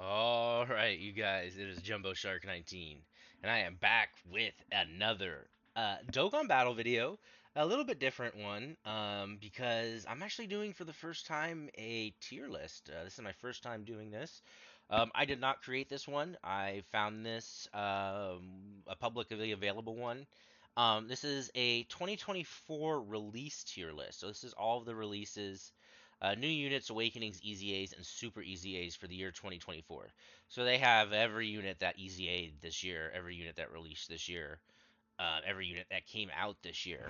All right, you guys, it is Jumbo Shark 19, and I am back with another Dokkan battle video. A little bit different one, because I'm actually doing for the first time a tier list. This is my first time doing this. I did not create this one. I found this a publicly available one. This is a 2024 release tier list. So this is all of the releases, new units, awakenings, easy A's, and super easy A's for the year 2024. So they have every unit that easy A'd this year, every unit that released this year, every unit that came out this year.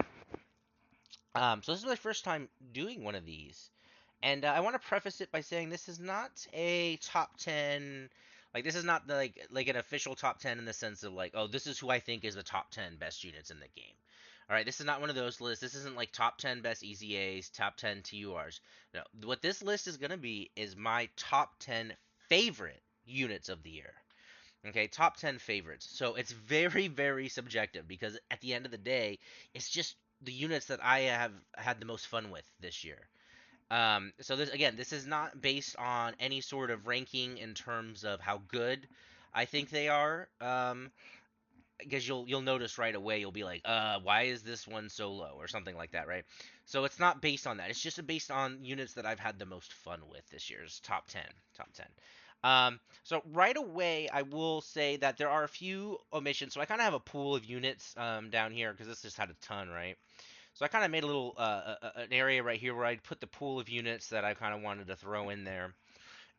So this is my first time doing one of these, and I want to preface it by saying this is not a top 10. Like this is not like an official top 10 in the sense of like, oh, this is who I think is the top 10 best units in the game. All right, this is not one of those lists. This isn't like top 10 best EZAs, top 10 TURs. No, what this list is going to be is my top 10 favorite units of the year. Okay, top 10 favorites. So it's very, very subjective because at the end of the day, it's just the units that I have had the most fun with this year. So this again, this is not based on any sort of ranking in terms of how good I think they are. Because you'll notice right away, you'll be like, why is this one so low or something like that, right? So it's not based on that. It's just based on units that I've had the most fun with this year's top 10, top 10. So right away, I will say that there are a few omissions. So I kind of have a pool of units down here because this just had a ton, right? So I kind of made a little an area right here where I put the pool of units that I kind of wanted to throw in there.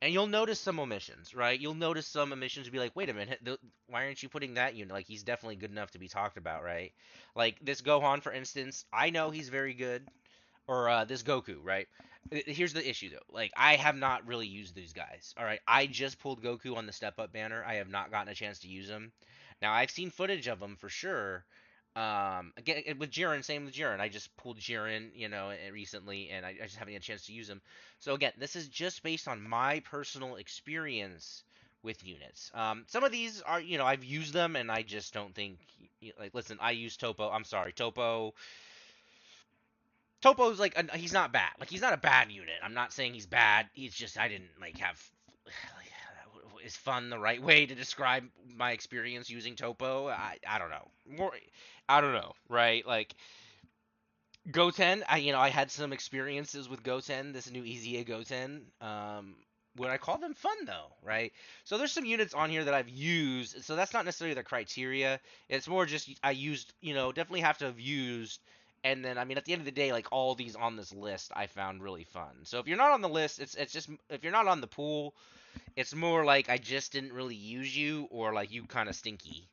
And you'll notice some omissions, right? You'll notice some omissions. Be like, wait a minute, why aren't you putting that unit? Like, he's definitely good enough to be talked about, right? Like this Gohan, for instance. I know he's very good. Or this Goku, right? Here's the issue though. Like, I have not really used these guys. All right, I just pulled Goku on the Step Up banner. I have not gotten a chance to use him. Now I've seen footage of him for sure. Again with Jiren, same with Jiren. I just pulled Jiren, recently, and I just haven't had a chance to use him. So again, this is just based on my personal experience with units. Some of these are, I've used them, and I just don't think, like, listen, I use Topo. I'm sorry, Topo. Topo's like he's not bad. Like he's not a bad unit. I'm not saying he's bad. He's just I didn't like have. Is fun the right way to describe my experience using Topo? I don't know. I don't know. Right? Like Goten. I had some experiences with Goten. This new EZA Goten. Would I call them fun though? Right? So there's some units on here that I've used. So that's not necessarily the criteria. It's more just I used. Definitely have to have used. And then, I mean, at the end of the day, like all these on this list, I found really fun. So if you're not on the list, it's just if you're not on the pool, it's more like I just didn't really use you, or like you kind of stinky.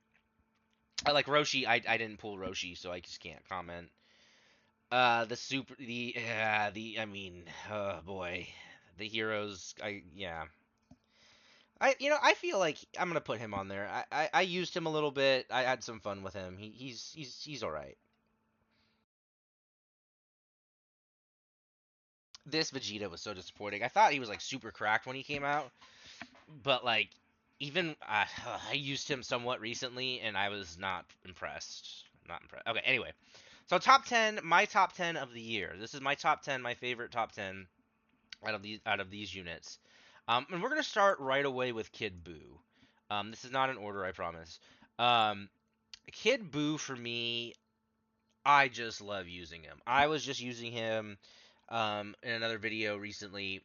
I like Roshi. I didn't pull Roshi, so I just can't comment. I mean, oh boy, the heroes. I feel like I'm gonna put him on there. I used him a little bit. I had some fun with him. He's all right. This Vegeta was so disappointing. I thought he was like super cracked when he came out, but like even I used him somewhat recently, and I was not impressed. Not impressed. Okay, anyway, so top 10, my top 10 of the year. This is my top 10, my favorite top 10 out of these units. And we're gonna start right away with Kid Buu. This is not in order, I promise. Um, Kid Buu for me, I just love using him. I was just using him in another video recently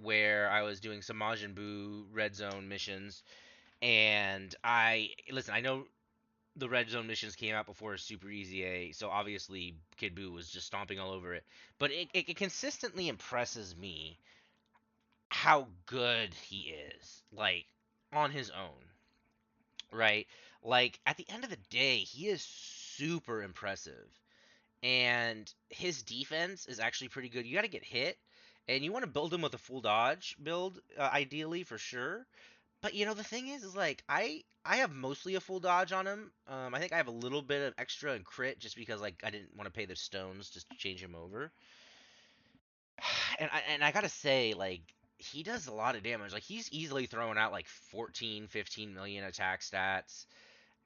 where I was doing some Majin Buu Red Zone missions, and listen. I know the Red Zone missions came out before Super Easy A, so obviously Kid Buu was just stomping all over it. But it consistently impresses me how good he is, like on his own, right? Like at the end of the day, he is super impressive. And his defense is actually pretty good. You got to get hit, and you want to build him with a full dodge build, ideally for sure. But the thing is like I have mostly a full dodge on him. I think I have a little bit of extra and crit just because like I didn't want to pay the stones just to change him over. And I gotta say like he does a lot of damage. Like he's easily throwing out like 14, 15 million attack stats.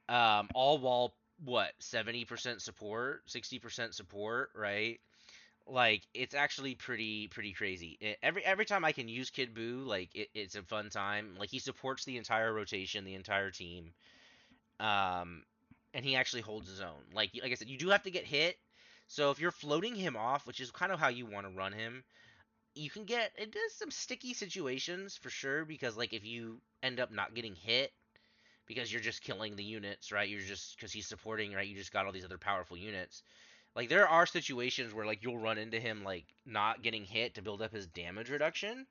All while what 70% support, 60% support, right? Like it's actually pretty crazy. Every time I can use Kid Buu, like it's a fun time. Like he supports the entire rotation, the entire team. Um, and he actually holds his own. Like I said, you do have to get hit. So if you're floating him off, which is kind of how you want to run him, you can get into some sticky situations for sure. Because like if you end up not getting hit because you're just killing the units, right? You're just because he's supporting, right? You just got all these other powerful units. Like there are situations where like you'll run into him like not getting hit to build up his damage reduction,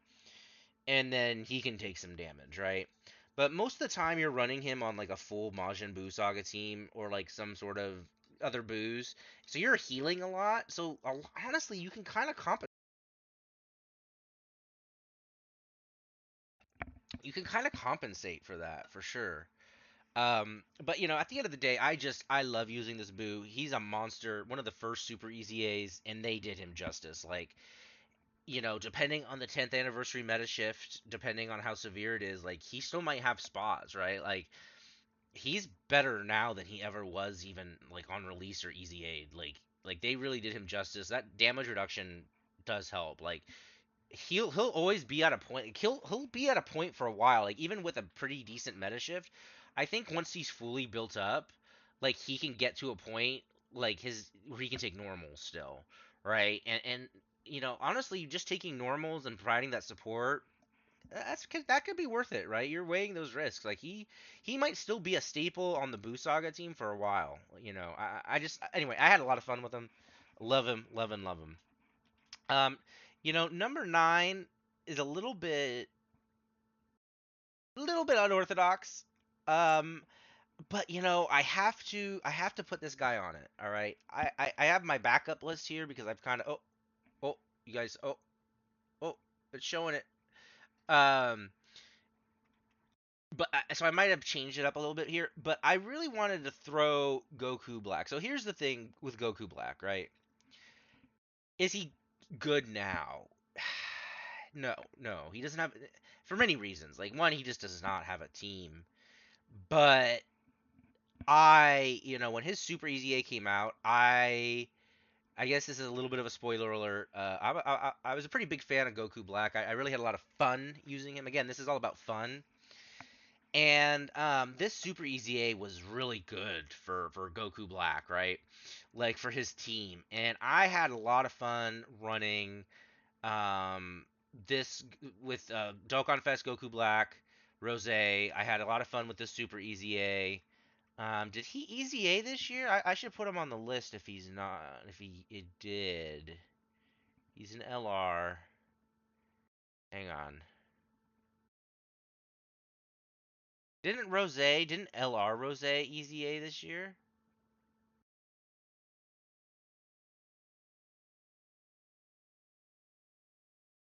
and then he can take some damage, right? But most of the time you're running him on like a full Majin Buu Saga team or like some sort of other boos, so you're healing a lot. So honestly, you can kind of compensate for that for sure. But at the end of the day, I love using this Boo. He's a monster, one of the first super easy A's, and they did him justice. Like, depending on the 10th anniversary meta shift, depending on how severe it is, like he still might have spas, right? Like he's better now than he ever was, even like on release or easy aid. Like they really did him justice. That damage reduction does help. Like he'll always be at a point. He'll be at a point for a while. Like even with a pretty decent meta shift, I think once he's fully built up, like he can get to a point like his where he can take normals still, right? And honestly, just taking normals and providing that support, that could be worth it, right? You're weighing those risks. Like he might still be a staple on the Buu Saga team for a while. I just anyway, I had a lot of fun with him. Love him, love him, love him. Um, number 9 is a little bit unorthodox. Um, but I have to put this guy on it. All right, I have my backup list here because I've kind of you guys oh it's showing it. Um, so I might have changed it up a little bit here, but I really wanted to throw Goku Black. So here's the thing with Goku Black, right? Is he good now? No, no, he doesn't have for many reasons. Like one, he just does not have a team. But when his Super Easy A came out, I guess this is a little bit of a spoiler alert. I was a pretty big fan of Goku Black. I really had a lot of fun using him. Again, this is all about fun. And this Super Easy A was really good for Goku Black, right? Like for his team. And I had a lot of fun running this with Dokkan Fest Goku Black, Rose. I had a lot of fun with this Super Easy A. Did he Easy A this year? I should put him on the list if he's not. If he it did, he's an LR. Hang on. Didn't LR Rose Easy A this year?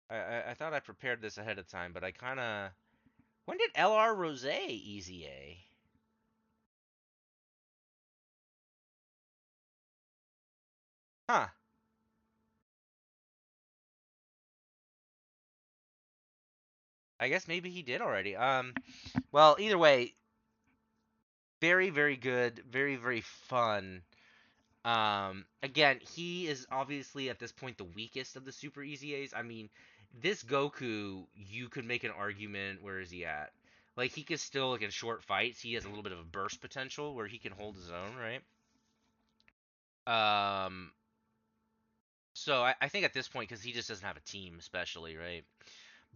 I thought I prepared this ahead of time, but I kind of. When did LR Rose Easy A? Huh. I guess maybe he did already. Well, either way, very very good, very very fun. Again, he is obviously at this point the weakest of the Super Easy A's. I mean, this Goku, you could make an argument. Where is he at? Like he could still like in short fights, he has a little bit of a burst potential where he can hold his own, right? Um, so I think at this point, because he just doesn't have a team, especially, right?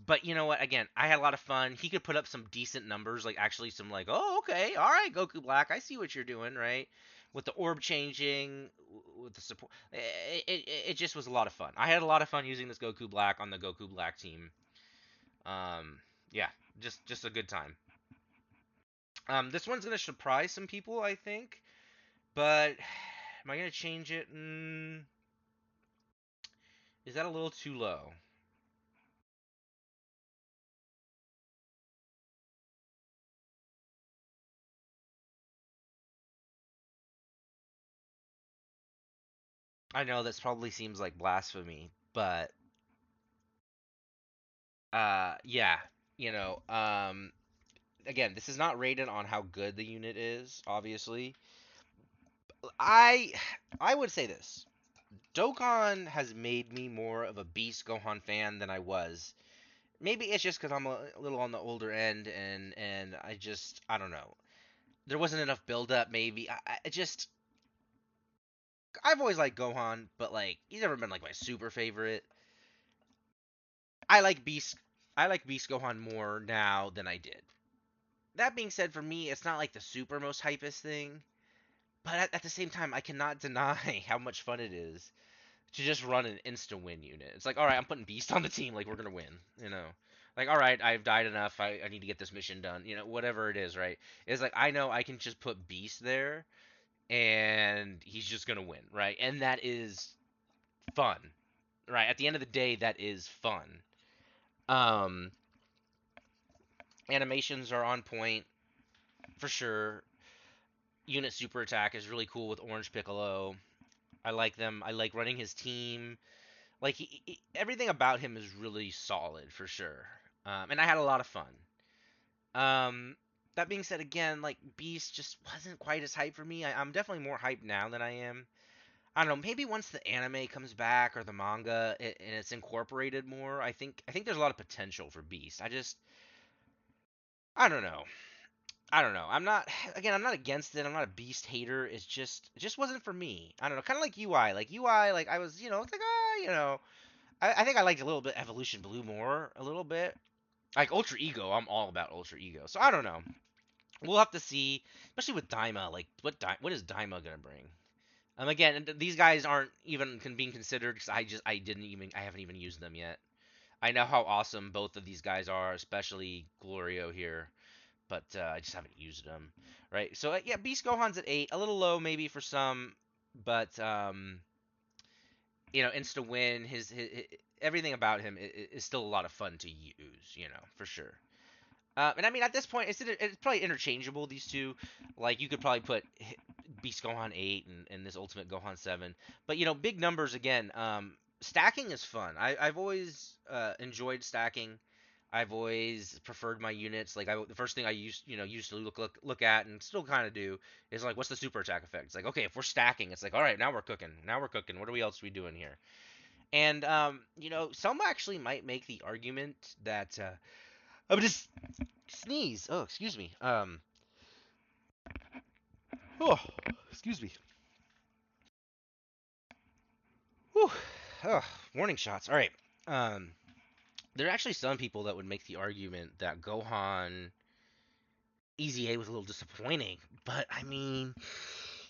But you know what? Again, I had a lot of fun. He could put up some decent numbers, like actually some like, oh, okay, all right, Goku Black, I see what you're doing, right? With the orb changing, with the support, it just was a lot of fun. I had a lot of fun using this Goku Black on the Goku Black team. Um, yeah, just a good time. This one's gonna surprise some people, I think, but am I gonna change it? Is that a little too low? I know this probably seems like blasphemy, but yeah, you know, again, this is not rated on how good the unit is, obviously. I I would say this. Dokkan has made me more of a Beast Gohan fan than I was. Maybe it's just because I'm a little on the older end, and I don't know. There wasn't enough build up. Maybe I just I've always liked Gohan, but like he's never been like my super favorite. I like Beast. I like Beast Gohan more now than I did. That being said, for me, it's not like the super most hypest thing. But at the same time, I cannot deny how much fun it is to just run an insta win unit. It's like, all right, I'm putting Beast on the team, like we're gonna win, you know. Like, all right, I've died enough. I need to get this mission done, you know, whatever it is, right? It's like I know I can just put Beast there, and he's just gonna win, right? And that is fun, right? At the end of the day, that is fun. Um, Animations are on point for sure. Unit super attack is really cool with Orange Piccolo. I like them. I like running his team. Like everything about him is really solid for sure. And I had a lot of fun. Um, that being said, again, like Beast just wasn't quite as hyped for me. I'm definitely more hyped now than I am. I don't know. Maybe once the anime comes back or the manga and it's incorporated more, I think there's a lot of potential for Beast. I don't know. I don't know. I'm not against it. I'm not a Beast hater. It just wasn't for me. I don't know. Kind of like UI. Like UI, like I was, it's like I think I liked a little bit Evolution Blue more, a little bit. Like Ultra Ego, I'm all about Ultra Ego. So I don't know. We'll have to see, especially with Daima. Like what is Daima gonna bring? Again, these guys aren't even being considered because I haven't even used them yet. I know how awesome both of these guys are, especially Glorio here, but I just haven't used them. Right. So yeah, Beast Gohan's at 8, a little low maybe for some, but insta win. His everything about him is still a lot of fun to use. For sure. And I mean, at this point, it's probably interchangeable. These two, like you could probably put Beast Gohan 8 and this Ultimate Gohan 7. But big numbers again. Stacking is fun. I've always enjoyed stacking. I've always preferred my units. Like the first thing I used to look at and still kind of do is like, what's the super attack effect? It's like, okay, if we're stacking, it's like, all right, now we're cooking. Now we're cooking. What else are we doing here? And some actually might make the argument that I'm just sneeze. Oh, excuse me. Oh, excuse me. Whew. Oh, warning shots. All right. Um, there are actually some people that would make the argument that Gohan Easy A was a little disappointing, but I mean,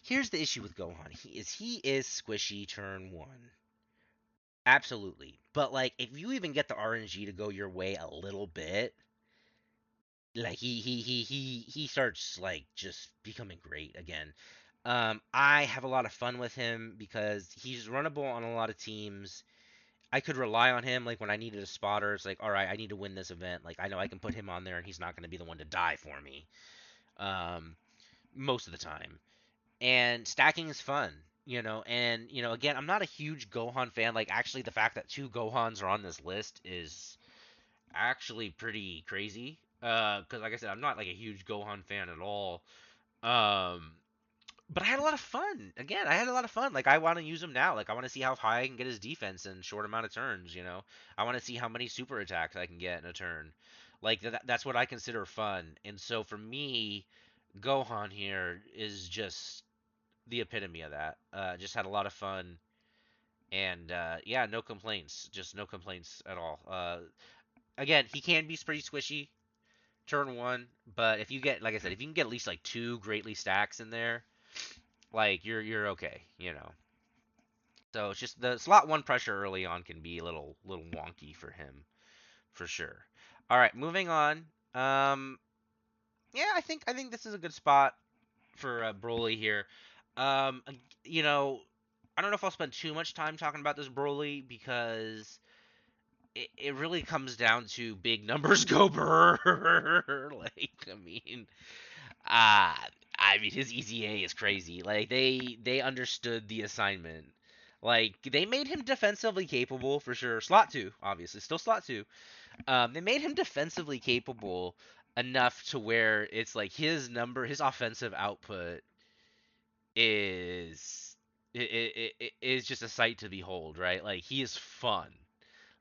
here's the issue with Gohan. He is squishy turn one. Absolutely. But like if you even get the RNG to go your way a little bit, like he starts like just becoming great again. I have a lot of fun with him because he's runnable on a lot of teams. I could rely on him like when I needed a spotter. It's like, all right, I need to win this event. Like I know I can put him on there and he's not going to be the one to die for me. Um, Most of the time. And stacking is fun, and again, I'm not a huge Gohan fan. Like actually the fact that two Gohans are on this list is actually pretty crazy. Cuz like I said, I'm not like a huge Gohan fan at all. Um but I had a lot of fun. Again, I had a lot of fun. Like I want to use him now. Like I want to see how high I can get his defense in short amount of turns. I want to see how many super attacks I can get in a turn. Like that's what I consider fun. And so for me, Gohan here is just the epitome of that. Just had a lot of fun, and yeah, no complaints. Just no complaints at all. Again, he can be pretty squishy turn one, but if you get, like I said, if you can get at least like two greatly stacks in there, like you're okay. So it's just the slot one pressure early on can be a little wonky for him for sure. All right, moving on. Yeah, I think this is a good spot for Broly here. You know, I don't know if I'll spend too much time talking about this Broly because it really comes down to big numbers go brrr. Like, uh, I mean his EZA is crazy. Like they understood the assignment. Like they made him defensively capable for sure. Slot two, obviously, still slot two. They made him defensively capable enough to where it's like his offensive output is it is just a sight to behold, right? Like he is fun.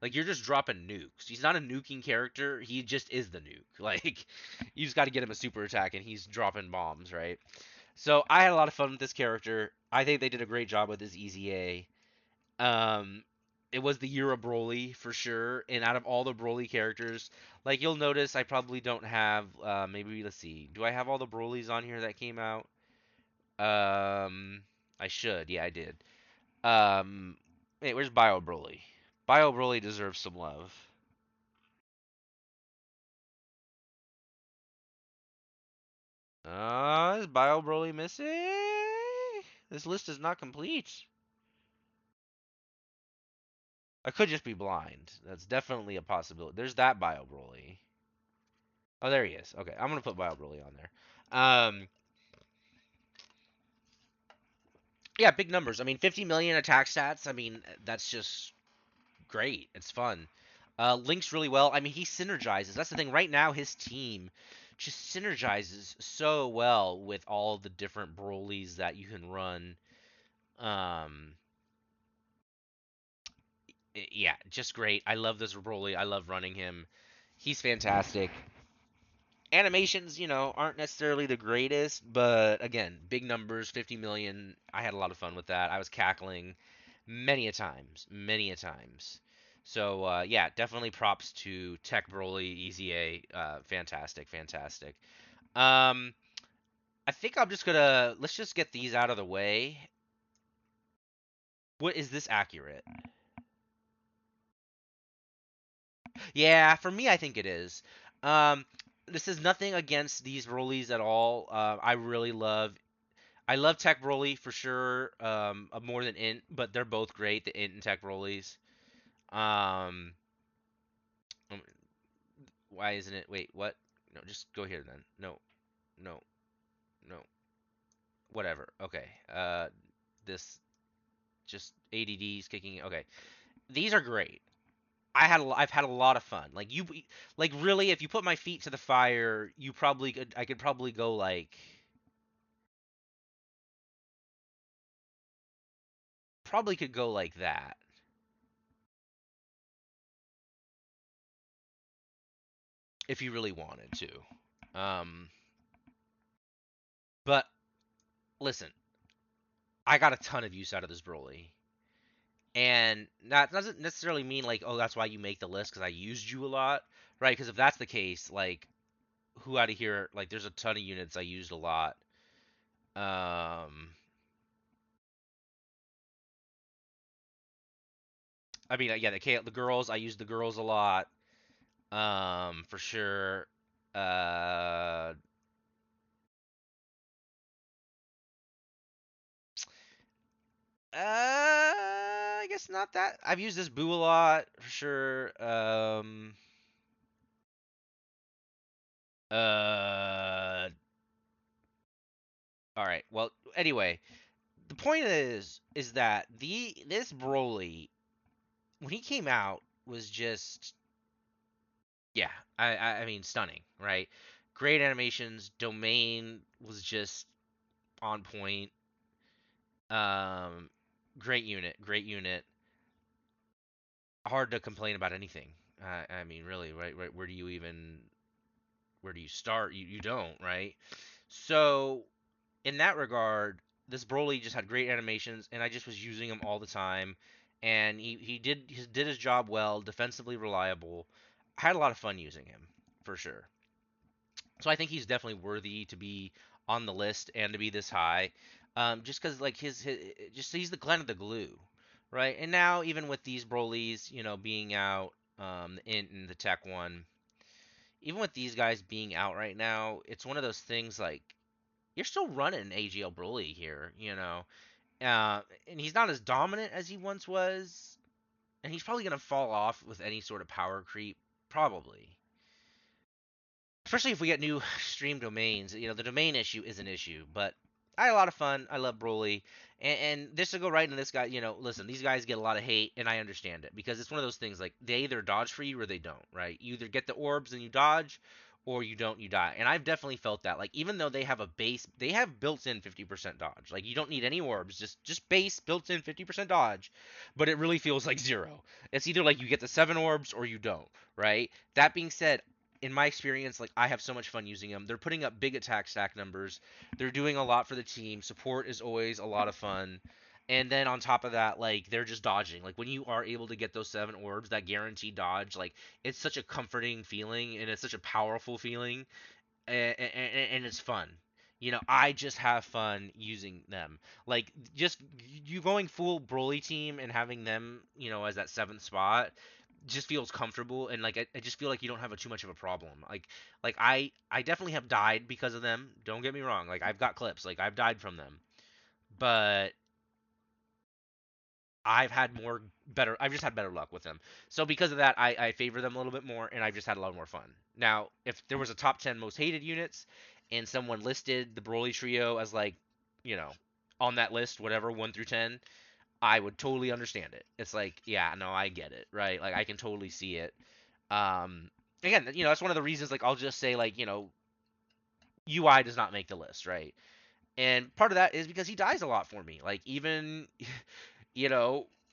Like you're just dropping nukes. He's not a nuking character. He just is the nuke. Like you just got to get him a super attack and he's dropping bombs, right? So I had a lot of fun with this character. I think they did a great job with his EZA. Um, it was the year of Broly for sure. And out of all the Broly characters, like you'll notice, I probably don't have. Maybe let's see. Do I have all the Brolys on here that came out? I should. Yeah, I did. Hey, where's Bio Broly? Bio Broly deserves some love. Is Bio Broly missing? This list is not complete. I could just be blind. That's definitely a possibility. There's that Bio Broly. Oh, there he is. Okay, I'm gonna put Bio Broly on there. Yeah, big numbers. I mean, 50 million attack stats. I mean, that's just great. It's fun. Links really well. I mean, he synergizes. That's the thing. Right now, his team just synergizes so well with all the different Brolys that you can run. Um, yeah, just great. I love this Broly. I love running him. He's fantastic. Animations, aren't necessarily the greatest, but again, big numbers, 50 million. I had a lot of fun with that. I was cackling many a times, many a times. So yeah, definitely props to Tech Broly, Easy A, fantastic, fantastic. Um, I think I'm just gonna let's just get these out of the way. What is this accurate? Yeah, for me, I think it is. Um, this is nothing against these Broly's at all. I love Tech Broly for sure, more than Int, but they're both great, the Int and Tech Broly's. Um, um, why isn't it? Wait, what? No, just go here then. No, no, no. Whatever. Okay. This just ADD's kicking. Okay, these are great. I've had a lot of fun. Like really, if you put my feet to the fire, you probably could. I could probably go like, probably could go like that if you really wanted to. But listen, I got a ton of use out of this Broly. And that doesn't necessarily mean like, oh, that's why you make the list because I used you a lot, right? Because if that's the case, like, who out of here, like, there's a ton of units I used a lot. Um, I mean, yeah, the girls, I used the girls a lot, for sure. Uh, I guess not that. I've used this Boo a lot for sure. Uh, all right. Well, anyway, the point is that the this Broly when he came out was just yeah, I mean stunning, right? Great animations, domain was just on point. Um, great unit, great unit. Hard to complain about anything. I mean, really, right? Where do you start? You don't, right? So in that regard, this Broly just had great animations, and I just was using him all the time. And he did his job well, defensively reliable. I had a lot of fun using him for sure. So I think he's definitely worthy to be on the list and to be this high, just because like his just he's the kind of the glue, right? And now even with these Brolys, being out, the Int and the Tech one, even with these guys being out right now, it's one of those things like you're still running AGL Broly here, and he's not as dominant as he once was, and he's probably gonna fall off with any sort of power creep, probably. Especially if we get new stream domains. The domain issue is an issue, but I had a lot of fun. I love Broly, and this to go right into this guy. Listen, these guys get a lot of hate, and I understand it because it's one of those things like they either dodge for you or they don't, right? You either get the orbs and you dodge, or you don't, you die. And I've definitely felt that. Like even though they have a base, they have built-in 50% dodge. Like you don't need any orbs, just base built-in 50% dodge, but it really feels like zero. It's either like you get the 7 orbs or you don't, right? That being said, in my experience, like I have so much fun using them. They're putting up big attack stack numbers. They're doing a lot for the team. Support is always a lot of fun. And then on top of that, like they're just dodging. Like when you are able to get those 7 orbs, that guaranteed dodge, like it's such a comforting feeling and it's such a powerful feeling, and it's fun. I just have fun using them. Like just you going full Broly team and having them, as that seventh spot just feels comfortable, and like I just feel like you don't have too much of a problem. Like I definitely have died because of them. Don't get me wrong. Like I've got clips. Like I've died from them, but I've just had better luck with them. So because of that, I favor them a little bit more, and I've just had a lot more fun. Now, if there was a top 10 most hated units, and someone listed the Broly trio as like, you know, on that list, whatever, 1 through 10, I would totally understand it. It's like, yeah, no, I get it, right? Like I can totally see it. Um, Again, that's one of the reasons. Like I'll just say like, UI does not make the list, right? And part of that is because he dies a lot for me. Like even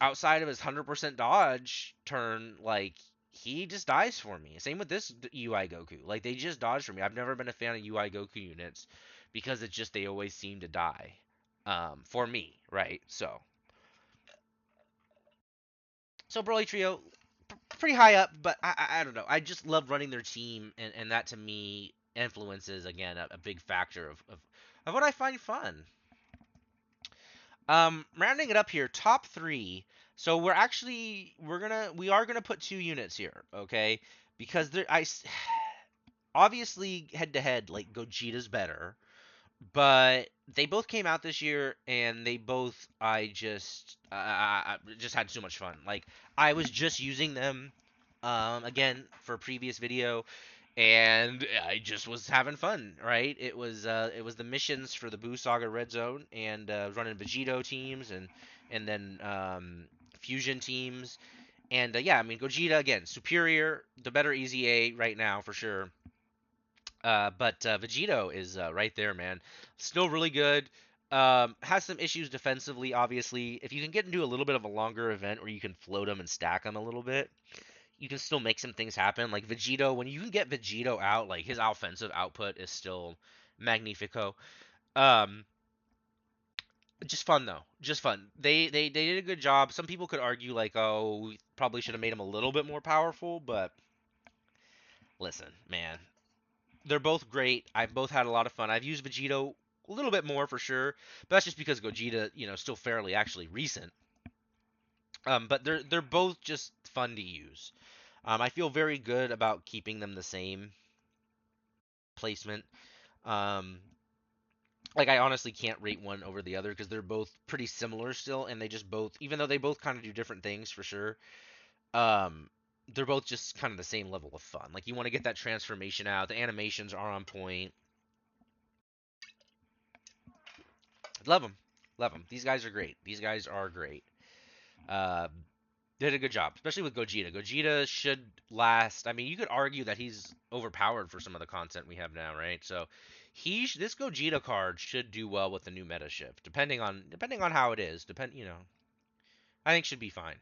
outside of his 100% dodge turn, like he just dies for me. Same with this UI Goku. Like they just dodge for me. I've never been a fan of UI Goku units because it's just they always seem to die. For me, right? So Broly Trio, pretty high up, but I don't know. I just love running their team, and that to me influences again a big factor of what I find fun. Rounding it up here, top three. So we are gonna put 2 units here, okay? Because obviously head to head, like Gogeta's better, but they both came out this year, and they both I just had so much fun. Like I was just using them, again for a previous video, and I just was having fun, right? It was the missions for the Buu Saga Red Zone, and running Vegito teams, and then fusion teams, and yeah, I mean Gogeta again superior, the better EZA right now for sure. But Vegito is right there, man. Still really good. Has some issues defensively, obviously. If you can get into a little bit of a longer event where you can float them and stack them a little bit, you can still make some things happen. Like Vegito, when you can get Vegito out, like his offensive output is still magnifico. Um, just fun though, just fun. They did a good job. Some people could argue like, oh, we probably should have made him a little bit more powerful, but listen, man, they're both great. I've both had a lot of fun. I've used Vegito a little bit more for sure, but that's just because Gogeta, still fairly actually recent. But they're both just fun to use. I feel very good about keeping them the same placement. Um, like I honestly can't rate one over the other because they're both pretty similar still, and they just both, even though they both kind of do different things for sure, um, they're both just kind of the same level of fun. Like you want to get that transformation out. The animations are on point. Love them, love them. These guys are great. These guys are great. Uh, did a good job, especially with Gogeta. Gogeta should last. I mean, you could argue that he's overpowered for some of the content we have now, right? So this Gogeta card should do well with the new meta shift, depending on how it is. I think should be fine.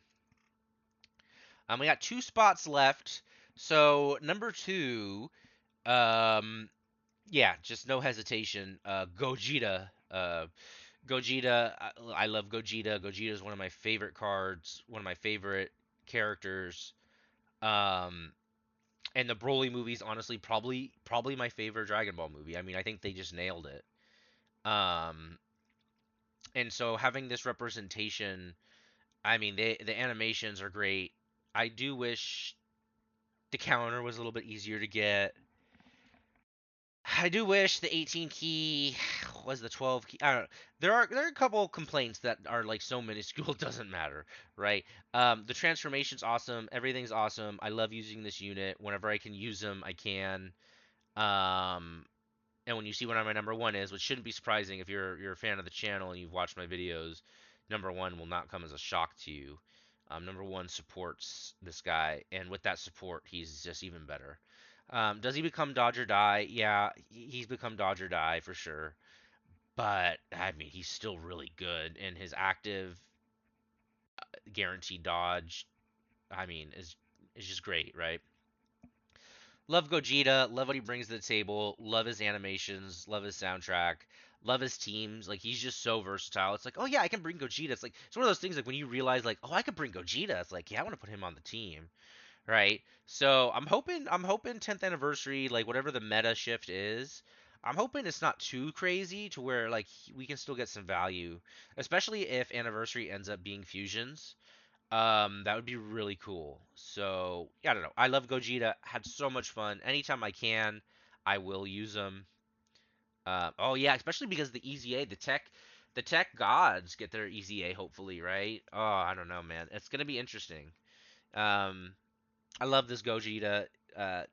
We got 2 spots left. So number 2, um, yeah, just no hesitation. Gogeta. Gogeta. I love Gogeta. Gogeta is one of my favorite cards. One of my favorite characters. Um, and the Broly movies, honestly, probably my favorite Dragon Ball movie. I mean, I think they just nailed it. Um, and so having this representation, I mean, the animations are great. I do wish the counter was a little bit easier to get. I do wish the 18 key was the 12 key. I don't know. There are a couple complaints that are like so minuscule it doesn't matter, right? The transformation's awesome. Everything's awesome. I love using this unit. Whenever I can use them, I can. Um, and when you see what my number one is, which shouldn't be surprising if you're a fan of the channel and you've watched my videos, number one will not come as a shock to you. Number one supports this guy, and with that support, he's just even better. Does he become Dodge or Die? Yeah, he's become Dodge or Die for sure. But I mean, he's still really good, and his active guaranteed dodge, I mean, is just great, right? Love Gogeta, love what he brings to the table, love his animations, love his soundtrack, love his teams. Like he's just so versatile. It's like, oh yeah, I can bring Gogeta. It's like it's one of those things like when you realize like, oh, I could bring Gogeta. It's like, yeah, I want to put him on the team, right? So I'm hoping 10th anniversary, like whatever the meta shift is, I'm hoping it's not too crazy to where like we can still get some value, especially if anniversary ends up being fusions. That would be really cool. So yeah, I don't know. I love Gogeta. Had so much fun. Anytime I can, I will use them. Oh yeah, especially because the EZA, the tech gods get their EZA hopefully, right? Oh, I don't know, man. It's gonna be interesting. Um, I love this Gogeta. Uh,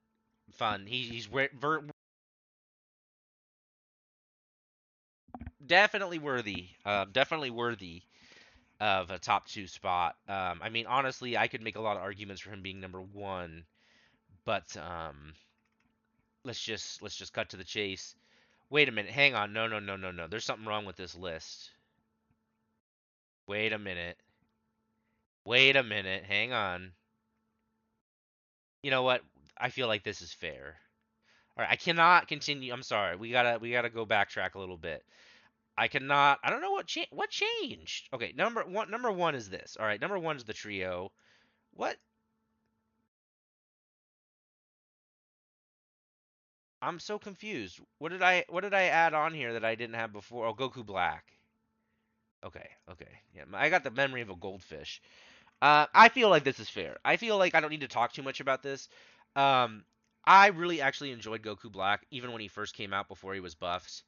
Fun. Definitely worthy. Definitely worthy of a top two spot. I mean, honestly, I could make a lot of arguments for him being number one, but let's just cut to the chase. Wait a minute. Hang on. No, no, no, no, no. There's something wrong with this list. Wait a minute. Wait a minute. Hang on. You know what? I feel like this is fair. All right, I cannot continue. I'm sorry. We gotta go backtrack a little bit. I cannot. I don't know what changed. Okay, number one is this. All right, number one is the trio. What? I'm so confused. What did I add on here that I didn't have before? Oh, Goku Black. Okay, okay. Yeah, I got the memory of a goldfish. I feel like this is fair. I feel like I don't need to talk too much about this. Um, I really actually enjoyed Goku Black even when he first came out before he was buffed.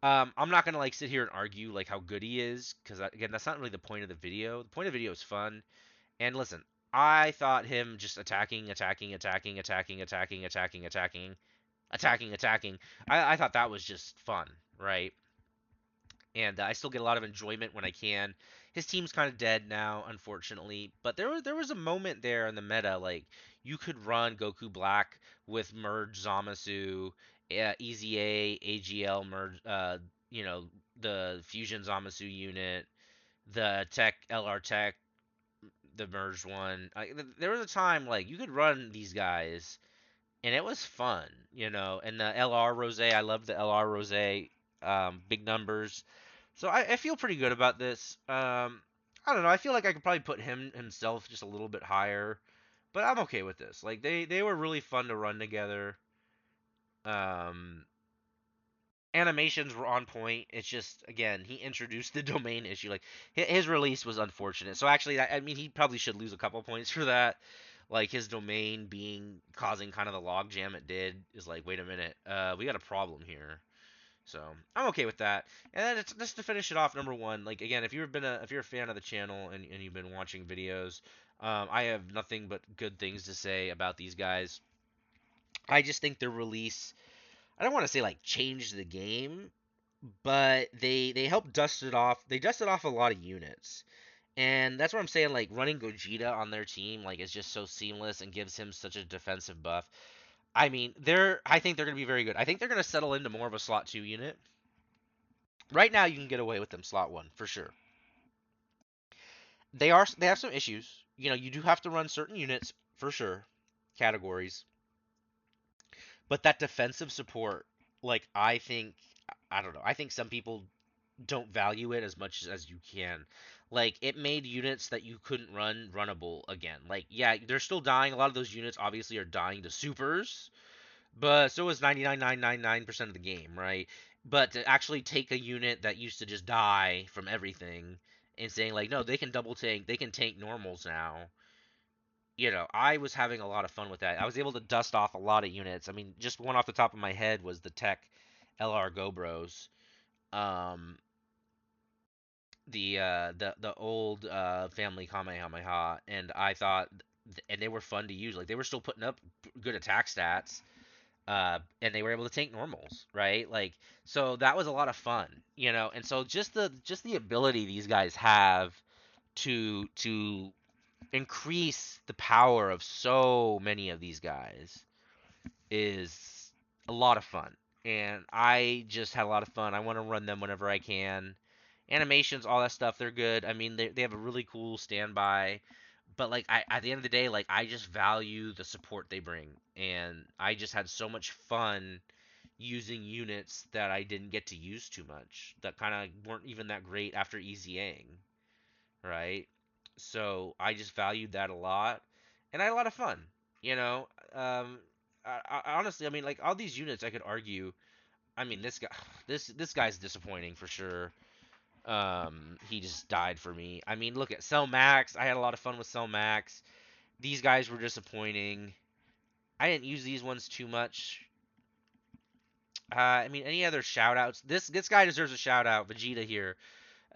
I'm not gonna like sit here and argue like how good he is because again that's not really the point of the video. The point of the video is fun. And listen, I thought him just attacking, attacking, attacking, attacking, attacking, attacking, attacking, attacking, attacking. I thought that was just fun, right? And I still get a lot of enjoyment when I can. His team's kind of dead now, unfortunately, but there was a moment there in the meta like you could run Goku Black with merge Zamasu, EZA, AGL merge, the Fusion Zamasu unit, the Tech LR Tech, the merged one. There was a time like you could run these guys and it was fun, And the LR Rose, I love the LR Rose, big numbers. So I feel pretty good about this. I don't know. I feel like I could probably put him himself just a little bit higher, but I'm okay with this. Like they were really fun to run together. Um, Animations were on point. It's just again he introduced the domain issue. Like his release was unfortunate. So actually, I mean he probably should lose a couple points for that. Like his domain being causing kind of the log jam it did is like wait a minute, we got a problem here. So I'm okay with that. And then just to finish it off, number one, like again, if you're a fan of the channel and you've been watching videos, I have nothing but good things to say about these guys. I just think their release, I don't want to say like changed the game, but they helped dust it off. They dusted off a lot of units. And that's what I'm saying, like running Gogeta on their team, like is just so seamless and gives him such a defensive buff. I mean, I think they're gonna be very good. I think they're gonna settle into more of a slot two unit. Right now, you can get away with them slot one for sure. They have some issues. You do have to run certain units for sure, categories. But that defensive support, like I don't know. I think some people don't value it as much as you can. Like it made units that you couldn't run runnable again. Like yeah, they're still dying. A lot of those units obviously are dying to supers, but so is 99.999% of the game, right? But to actually take a unit that used to just die from everything and saying like, no, they can double tank, they can tank normals now. I was having a lot of fun with that. I was able to dust off a lot of units. I mean, just one off the top of my head was the Tech LR Go Bros. Um, the old family Kamehameha, and I thought, and they were fun to use. Like they were still putting up good attack stats, and they were able to tank normals, right? Like so that was a lot of fun. And so just the ability these guys have to increase the power of so many of these guys. is a lot of fun, and I just had a lot of fun. I want to run them whenever I can. Animations, all that stuff, they're good. I mean, they have a really cool standby, but like at the end of the day, like I just value the support they bring, and I just had so much fun using units that I didn't get to use too much, that kind of weren't even that great after EZAing, right? So I just valued that a lot, and I had a lot of fun. You know, honestly, I mean, like all these units, I could argue. I mean, this guy, this guy's disappointing for sure. He just died for me. I mean, look at Cell Max. I had a lot of fun with Cell Max. These guys were disappointing. I didn't use these ones too much. I mean, any other shout outs? This guy deserves a shout out. Vegeta here.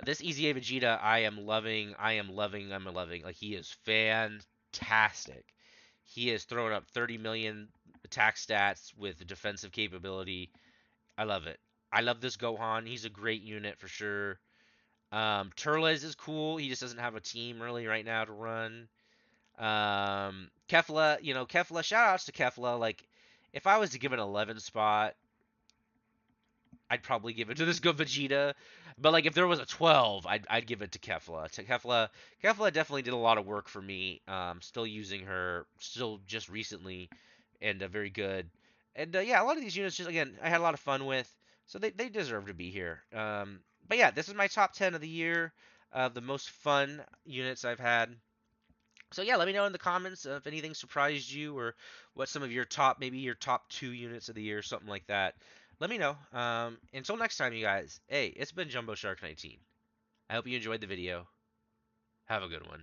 This EZA Vegeta, I am loving. I am loving. I'm loving. Like he is fantastic. He has thrown up 30 million attack stats with defensive capability. I love it. I love this Gohan. He's a great unit for sure. Turles is cool. He just doesn't have a team really right now to run. Kefla, Kefla. Shout outs to Kefla. Like, if I was to give an 11 spot, I'd probably give it to this good Vegeta. But like if there was a 12, I'd give it to Kefla. Kefla definitely did a lot of work for me. Still using her, still just recently, and very good. And yeah, a lot of these units just again I had a lot of fun with, so they deserve to be here. But yeah, this is my top 10 of the year, the most fun units I've had. So yeah, let me know in the comments if anything surprised you or what some of your top, maybe your top 2 units of the year, something like that. Let me know. Until next time, you guys. Hey, it's been Jumbo Shark 19. I hope you enjoyed the video. Have a good one.